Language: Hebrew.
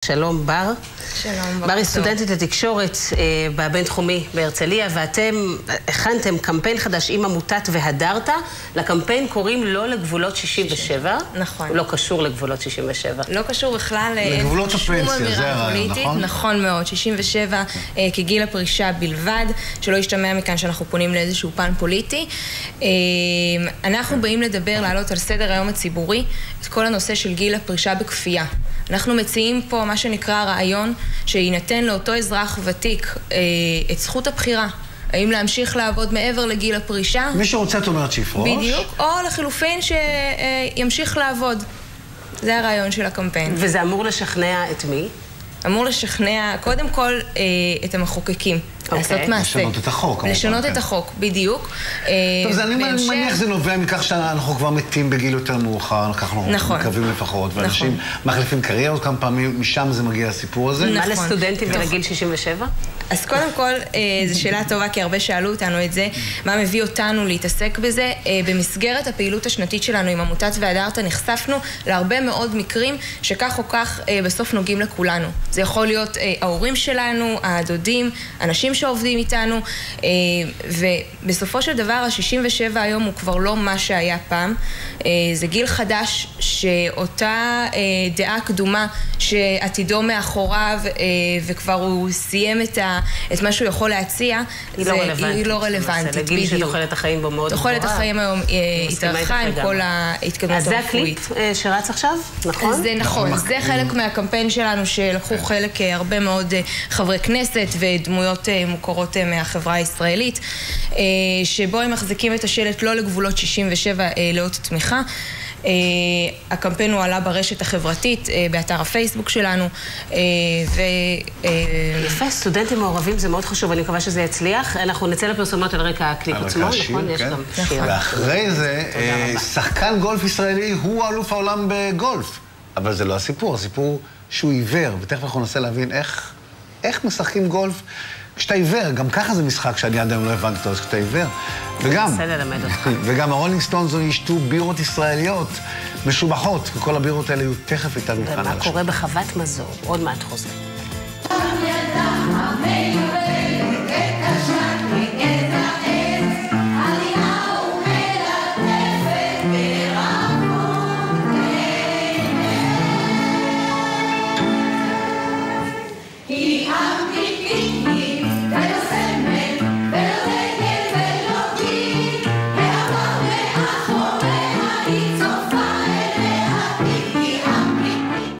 שלום בר. שלום. בר היא סטודנטית לתקשורת בבינתחומי בהרצליה, ואתם הכנתם קמפיין חדש עם עמותת והדרת. לקמפיין קוראים לא לגבולות 67. נכון. הוא לא קשור לגבולות 67. לא קשור בכלל לגבולות הפנסיה, זה הרעיון, נכון? נכון מאוד, 67 כגיל הפרישה בלבד, שלא ישתמע מכאן שאנחנו פונים לאיזשהו פן פוליטי. אנחנו באים לדבר, לעלות על סדר היום הציבורי, את כל הנושא של גיל הפרישה בכפייה. אנחנו מציעים פה מה שנקרא רעיון שיינתן לאותו אזרח ותיק את זכות הבחירה. האם להמשיך לעבוד מעבר לגיל הפרישה? מי שרוצה את אומרת שיפרוש. בדיוק, או לחילופין שימשיך לעבוד. זה הרעיון של הקמפיין. וזה אמור לשכנע את מי? אמור לשכנע קודם כל את המחוקקים. לעשות מעשה. לשנות את החוק. לשנות את החוק, בדיוק. טוב, אני מניח זה נובע מכך שאנחנו כבר מתים בגיל יותר מאוחר, כך אנחנו מקווים לפחות, ואנשים מחליפים קריירות כמה פעמים, משם זה מגיע הסיפור הזה. מה לסטודנטים ולגיל 67? אז קודם כל, זו שאלה טובה, כי הרבה שאלו אותנו את זה, מה מביא אותנו להתעסק בזה. במסגרת הפעילות השנתית שלנו עם עמותת והדרת נחשפנו להרבה מאוד מקרים שכך או כך בסוף נוגעים לכולנו. זה יכול להיות ההורים שלנו, הדודים, אנשים שעובדים איתנו, ובסופו של דבר ה-67 היום הוא כבר לא מה שהיה פעם. זה גיל חדש שאותה דעה קדומה שעתידו מאחוריו וכבר הוא סיים את מה שהוא יכול להציע, היא לא רלוונטית. זה גיל שתוחלת החיים בו מאוד גבוהה. תוחלת החיים היום התארכה עם כל ההתקדמות הרפואית. אז זה הקליפ שרץ עכשיו, נכון? זה נכון, זה חלק מהקמפיין שלנו שלקחו חלק הרבה מאוד חברי כנסת ודמויות מוכרות מהחברה הישראלית, שבו הם מחזיקים את השלט לא לגבולות 67 לאות תמיכה. הקמפיין הוא עלה ברשת החברתית, באתר הפייסבוק שלנו, יפה, סטודנטים מעורבים זה מאוד חשוב, אני מקווה שזה יצליח. אנחנו נצא לפרסומות על רקע הקליפ עצמו, נכון? יש גם שיר. ואחרי זה, שחקן גולף ישראלי הוא אלוף העולם בגולף. אבל זה לא הסיפור, הסיפור שהוא עיוור, ותכף אנחנו ננסה להבין איך משחקים גולף כשאתה עיוור. גם ככה זה משחק שאני עד היום לא הבנתי אותו, כשאתה עיוור. וגם הרולינג סטונס ישתו בירות ישראליות משובחות, וכל הבירות האלה יהיו תכף איתנו כאן. ומה קורה בחוות מזור? עוד מעט חוזר.